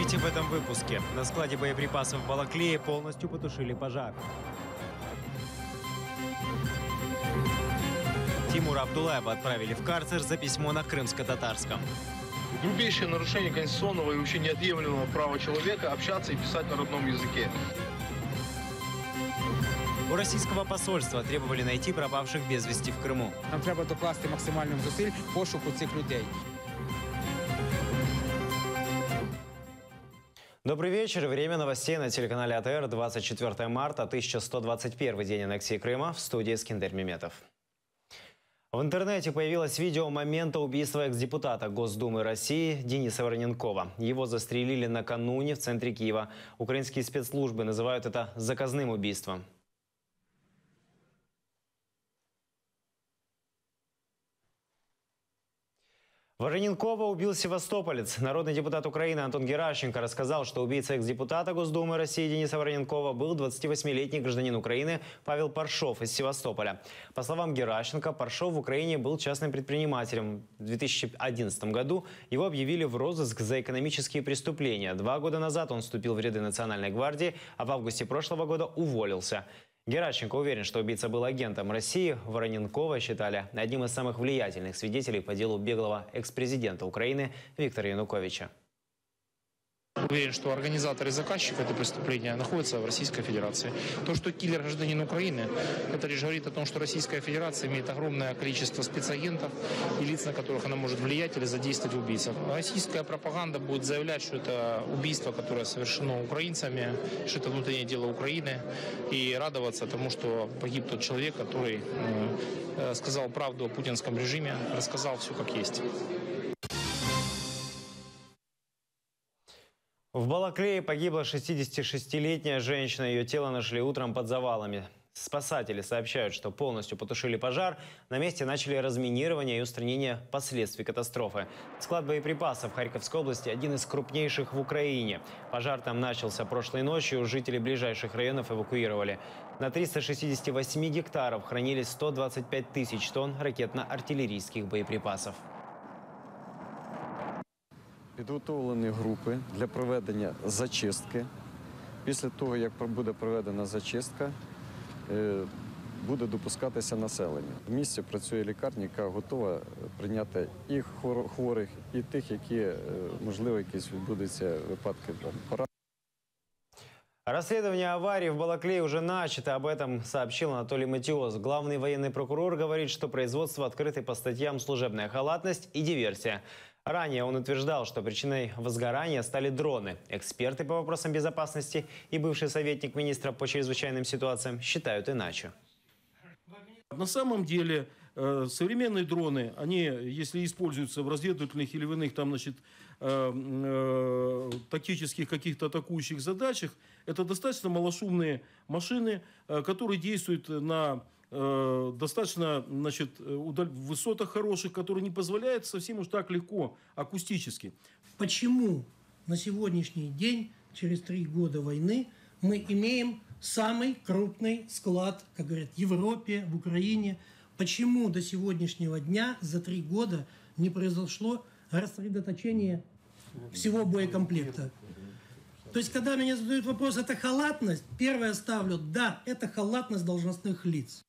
Смотрите в этом выпуске. На складе боеприпасов в Балаклее полностью потушили пожар. Тимура Абдулаева отправили в карцер за письмо на крымско-татарском. Грубейшее нарушение конституционного и вообще неотъемлемого права человека общаться и писать на родном языке. У российского посольства требовали найти пропавших без вести в Крыму. Нам треба докласти максимальних зусиль пошуку цих людей. Добрый вечер. Время новостей на телеканале АТР. 24 марта, 1121 день аннексии Крыма. В студии Эскендер Меметов. В интернете появилось видео момента убийства экс-депутата Госдумы России Дениса Вороненкова. Его застрелили накануне в центре Киева. Украинские спецслужбы называют это заказным убийством. Вороненкова убил севастополец. Народный депутат Украины Антон Геращенко рассказал, что убийца экс-депутата Госдумы России Дениса Вороненкова был 28-летний гражданин Украины Павел Паршов из Севастополя. По словам Геращенко, Паршов в Украине был частным предпринимателем. В 2011 году его объявили в розыск за экономические преступления. 2 года назад он вступил в ряды Национальной гвардии, а в августе прошлого года уволился. Геращенко уверен, что убийца был агентом России. Вороненкова считали одним из самых влиятельных свидетелей по делу беглого экс-президента Украины Виктора Януковича. Уверен, что организатор и заказчик этого преступления находятся в Российской Федерации. То, что киллер гражданин Украины, это лишь говорит о том, что Российская Федерация имеет огромное количество спецагентов и лиц, на которых она может влиять или задействовать в убийцах. Российская пропаганда будет заявлять, что это убийство, которое совершено украинцами, что это внутреннее дело Украины, и радоваться тому, что погиб тот человек, который сказал правду о путинском режиме, рассказал все как есть. В Балаклее погибла 66-летняя женщина. Ее тело нашли утром под завалами. Спасатели сообщают, что полностью потушили пожар. На месте начали разминирование и устранение последствий катастрофы. Склад боеприпасов в Харьковской области – один из крупнейших в Украине. Пожар там начался прошлой ночью. Жители ближайших районов эвакуировали. На 368 гектаров хранились 125 тысяч тонн ракетно-артиллерийских боеприпасов. Підготовлені групи для проведення зачистки. Після того, як буде проведена зачистка, буде допускатися населення. В місті працює лікарня, яка готова прийняти і хворих, і тих, які, можливо, якісь відбудуться випадки поранення. Расследование аварии в Балаклее уже начато. Об этом сообщил Анатолий Матиос. Главный военный прокурор говорит, что производство открыто по статьям «Служебная халатность» и «Диверсия». Ранее он утверждал, что причиной возгорания стали дроны. Эксперты по вопросам безопасности и бывший советник министра по чрезвычайным ситуациям считают иначе. На самом деле современные дроны, они, если используются в разведывательных или в иных там, значит, тактических каких-то атакующих задачах, это достаточно малошумные машины, которые действуют на достаточно, значит, высотах хороших, которые не позволяют совсем уж так легко акустически. Почему на сегодняшний день, через 3 года войны, мы имеем самый крупный склад, как говорят, в Европе, в Украине? Почему до сегодняшнего дня за 3 года не произошло рассредоточение всего боекомплекта? То есть, когда меня задают вопрос, это халатность, первое ставлю, да, это халатность должностных лиц.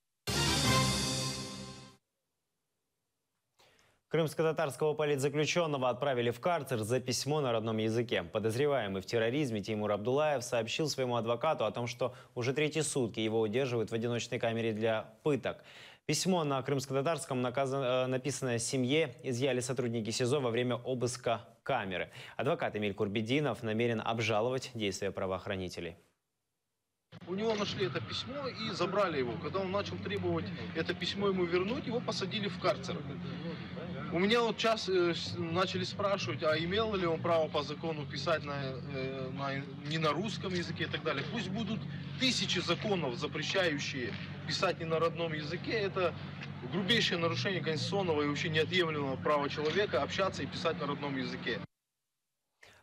Крымско-татарского политзаключенного отправили в карцер за письмо на родном языке. Подозреваемый в терроризме Тимур Абдулаев сообщил своему адвокату о том, что уже 3-й сутки его удерживают в одиночной камере для пыток. Письмо на крымско-татарском, написанное семье, изъяли сотрудники СИЗО во время обыска камеры. Адвокат Эмиль Курбединов намерен обжаловать действия правоохранителей. У него нашли это письмо и забрали его. Когда он начал требовать это письмо ему вернуть, его посадили в карцер. У меня вот сейчас начали спрашивать, а имел ли он право по закону писать не на русском языке и так далее. Пусть будут тысячи законов, запрещающие писать не на родном языке. Это грубейшее нарушение конституционного и вообще неотъемлемого права человека общаться и писать на родном языке.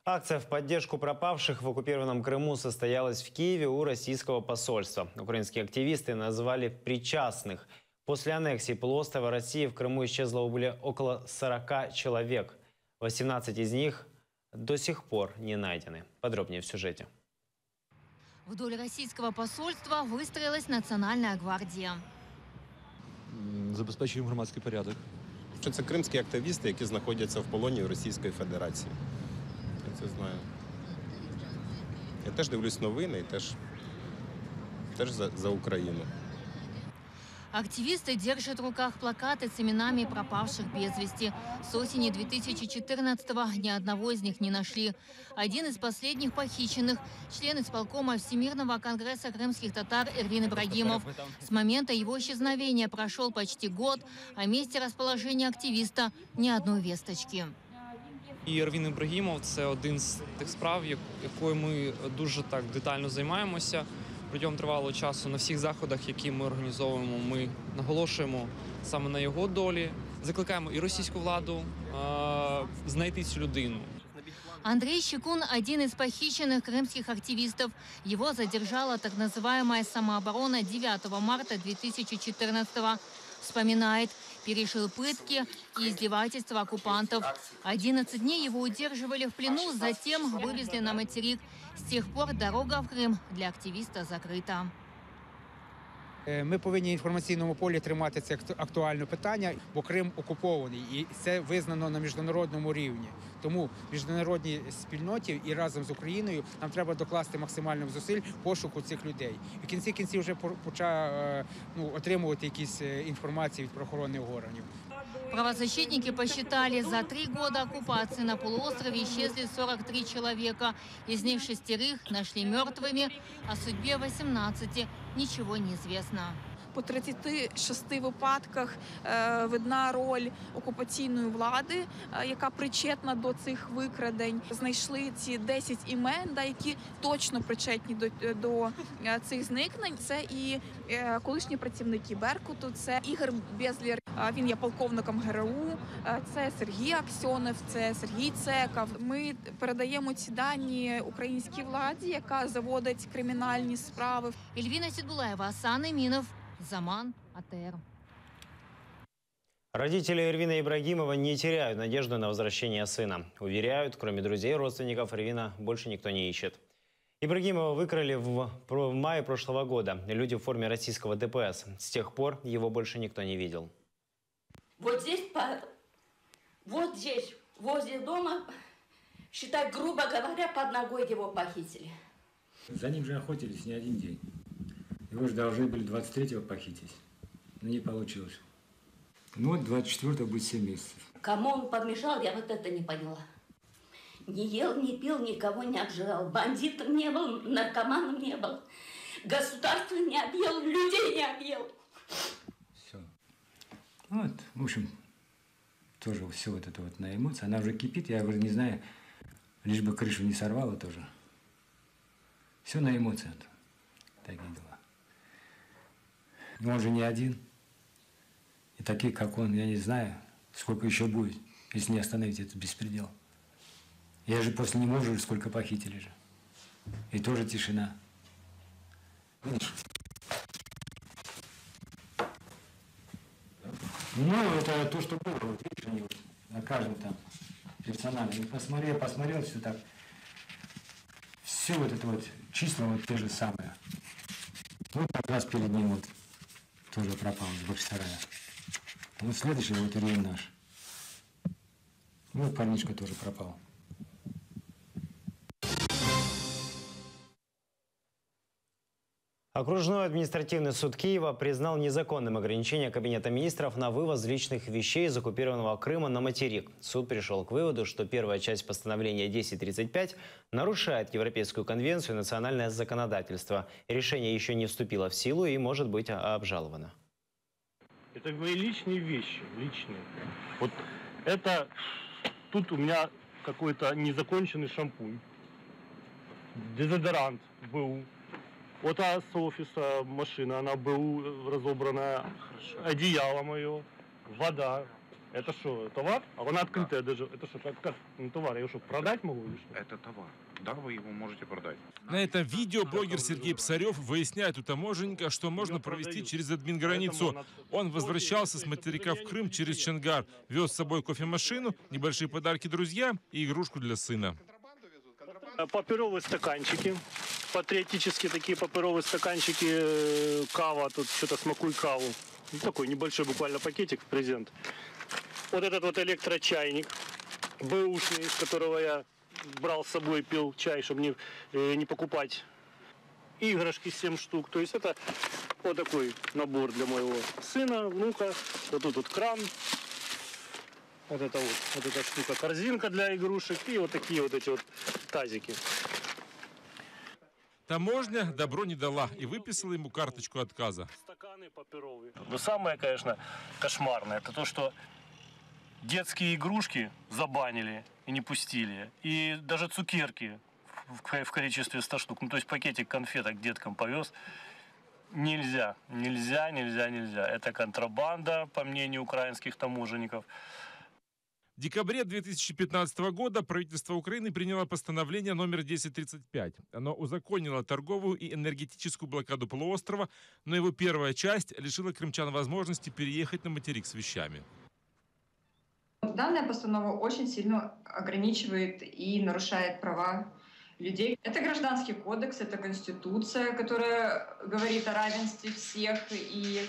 Акция в поддержку пропавших в оккупированном Крыму состоялась в Киеве у российского посольства. Украинские активисты назвали причастных. После аннексии полуострова России в Крыму исчезло около 40 человек. 18 из них до сих пор не найдены. Подробнее в сюжете. Вдоль российского посольства выстроилась Национальная гвардия. Забезпечуємо громадський порядок. Це кримські активісти, які знаходяться в полоні Російської Федерації. Я це знаю. Я теж дивлюсь новини і теж за Україну. Активисты держат в руках плакаты с именами пропавших без вести. С осени 2014-го ни одного из них не нашли. Один из последних похищенных – член исполкома Всемирного конгресса крымских татар Эрвин Ибрагимов. С момента его исчезновения прошел почти год, о месте расположения активиста ни одной весточки. І Ервін Ібрагімов – це один з тих справ, якою ми дуже так детально займаємося. Протягом тривалого часу на всіх заходах, які ми організовуємо, ми наголошуємо саме на його долі. Закликаємо і російську владу знайти цю людину. Андрей Щекун – один из похищенных крымских активистов. Его задержала так называемая самооборона 9 марта 2014-го. Вспоминает, пережил пытки и издевательства оккупантов. 11 дней его удерживали в плену, затем вывезли на материк. С тех пор дорога в Крым для активиста закрыта. Ми повинні в інформаційному полі тримати це актуальне питання, бо Крим окупований, і це визнано на міжнародному рівні. Тому міжнародній спільноті і разом з Україною нам треба докласти максимальних зусиль пошуку цих людей. І в кінці кінців вже почав отримувати якісь інформації від правоохоронних органів. Правозащитники посчитали, за 3 года оккупации на полуострове исчезли 43 человека. Из них 6 нашли мертвыми, о судьбе 18 ничего не известно. По 36 випадках видна роль окупаційної влади, яка причетна до цих викрадень. Знайшли ці 10 імен, які точно причетні до цих зникнень. Це і колишні працівники Беркуту, це Ігор Безлєр, він є полковником ГРУ, це Сергій Аксьонов, це Сергій Цеков. Ми передаємо ці дані українській владі, яка заводить кримінальні справи. Эльвина Сидбулаева, Асан Иминов, Заман, АТР. Родители Эрвина Ибрагимова не теряют надежду на возвращение сына. Уверяют, кроме друзей и родственников Эрвина больше никто не ищет. Ибрагимова выкрали в мае прошлого года. Люди в форме российского ДПС. С тех пор его больше никто не видел. Вот здесь, возле дома, считай, грубо говоря, под ногой его похитили. За ним же охотились не один день. Его же должны были 23-го похитить, но не получилось. Ну вот 24-го будет 7 месяцев. Кому он помешал, я вот это не поняла. Не ел, не пил, никого не обжирал. Бандитом не был, наркоманом не был. Государство не объел, людей не объел. Все. Вот, в общем, тоже все вот это вот на эмоции. Она уже кипит, я говорю, не знаю, лишь бы крышу не сорвала тоже. Все на эмоциях. Такие дела. Он же не один. И такие, как он, я не знаю, сколько еще будет, если не остановить этот беспредел. Я же после него уже сколько похитили же. И тоже тишина. Видишь? Ну, это то, что было. Вот видишь, они вот на каждом там персонально. Ну, посмотрел, все так. Все вот это вот числа вот те же самые. Вот как раз перед ним вот тоже пропал с Бахчисарая. Вот следующий вот Ильин наш. Вот парнишка тоже пропал. Окружной административный суд Киева признал незаконным ограничение Кабинета министров на вывоз личных вещей из оккупированного Крыма на материк. Суд пришел к выводу, что первая часть постановления 1035 нарушает Европейскую конвенцию и национальное законодательство. Решение еще не вступило в силу и может быть обжаловано. Это мои личные вещи, личные. Вот это, тут у меня какой-то незаконченный шампунь, дезодорант был. Вот с офиса машина, она была разобрана, одеяло мое, вода. Это что, товар? А она открытая даже. Это что, как товар? Я его что, продать могу или что? Это товар. да, вы его можете продать. На этом видео блогер Сергей Псарев выясняет у таможенника, что можно провести через админграницу. Он возвращался с материка в Крым через Чонгар, вез с собой кофемашину, небольшие подарки друзьям и игрушку для сына. Паперовые стаканчики, патриотические такие паперовые стаканчики, кава, тут что-то смакуй каву. Ну, такой небольшой буквально пакетик в презент. Вот этот вот электрочайник, бэушный, из которого я брал с собой, пил чай, чтобы не покупать. Игрушки 7 штук. То есть это вот такой набор для моего сына, внука. Вот тут вот кран. Вот эта штука, корзинка для игрушек. И вот такие вот эти вот тазики. Таможня добро не дала и выписала ему карточку отказа. Стаканы паперовые. Но самое, конечно, кошмарное, это то, что детские игрушки забанили и не пустили. И даже цукерки в количестве 100 штук. Ну, то есть пакетик конфеток деткам повез. Нельзя. Это контрабанда, по мнению украинских таможенников. В декабре 2015 года правительство Украины приняло постановление номер 1035. Оно узаконило торговую и энергетическую блокаду полуострова, но его первая часть лишила крымчан возможности переехать на материк с вещами. Данная постанова очень сильно ограничивает и нарушает права людей. Это гражданский кодекс, это конституция, которая говорит о равенстве всех и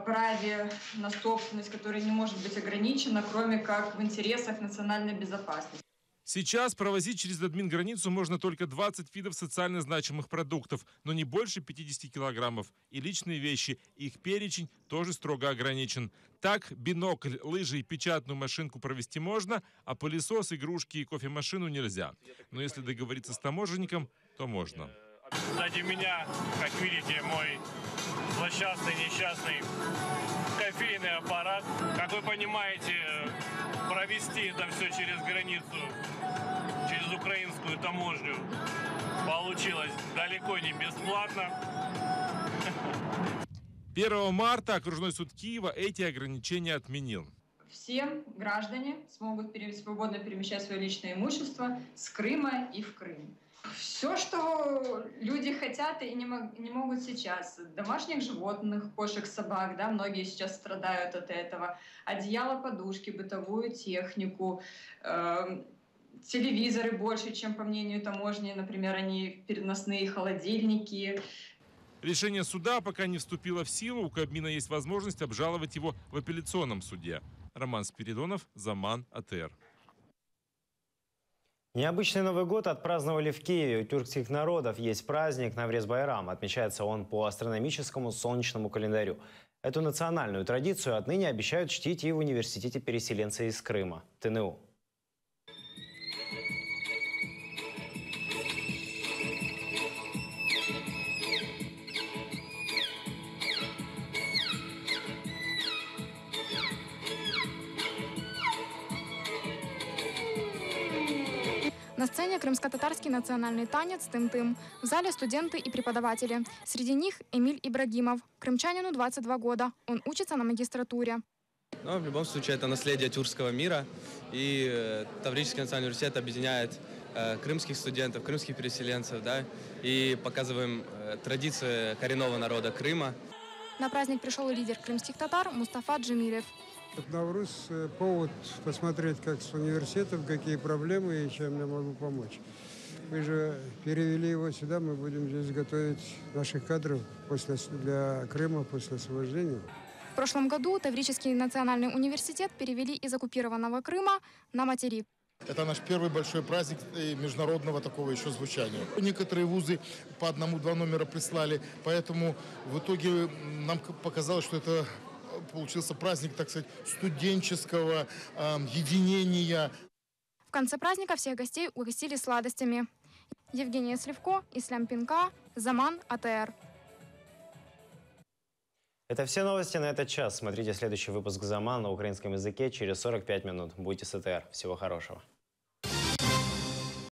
праве на собственность, которая не может быть ограничена, кроме как в интересах национальной безопасности. Сейчас провозить через админграницу можно только 20 видов социально значимых продуктов, но не больше 50 килограммов. И личные вещи, их перечень тоже строго ограничен. Так, бинокль, лыжи и печатную машинку провести можно, а пылесос, игрушки и кофемашину нельзя. Но если договориться с таможенником, то можно. Сзади меня, как видите, мой злосчастный, несчастный кофейный аппарат. Как вы понимаете, провести это все через границу, через украинскую таможню, получилось далеко не бесплатно. 1 марта окружной суд Киева эти ограничения отменил. Все граждане смогут свободно перемещать свое личное имущество с Крыма и в Крым. Все, что люди хотят и не могут сейчас. Домашних животных, кошек, собак, да, многие сейчас страдают от этого. Одеяло, подушки, бытовую технику, телевизоры больше, чем по мнению таможни. Например, они переносные холодильники. Решение суда пока не вступило в силу. У Кабмина есть возможность обжаловать его в апелляционном суде. Роман Спиридонов, Заман, АТР. Необычный Новый год отпраздновали в Киеве. У тюркских народов есть праздник Наврез-Байрам. Отмечается он по астрономическому солнечному календарю. Эту национальную традицию отныне обещают чтить и в университете переселенца из Крыма, ТНУ. На сцене крымско-татарский национальный танец «Тым-тым». В зале студенты и преподаватели. Среди них Эмиль Ибрагимов. Крымчанину 22 года. Он учится на магистратуре. Но в любом случае это наследие тюркского мира. И Таврический национальный университет объединяет крымских студентов, крымских переселенцев. Да, и показываем традиции коренного народа Крыма. На праздник пришел лидер крымских татар Мустафа Джемилев. Навруз – повод посмотреть, как с университетом, какие проблемы и чем я могу помочь. Мы же перевели его сюда, мы будем здесь готовить наших кадров для Крыма после освобождения. В прошлом году Таврический национальный университет перевели из оккупированного Крыма на материк. Это наш первый большой праздник международного такого еще звучания. Некоторые вузы по 1-2 номера прислали, поэтому в итоге нам показалось, что это получился праздник, так сказать, студенческого единения. В конце праздника всех гостей угостили сладостями. Евгения Сливко, Ислам Пинка, Заман, АТР. Это все новости на этот час. Смотрите следующий выпуск «Заман» на украинском языке через 45 минут. Будьте с АТР. Всего хорошего.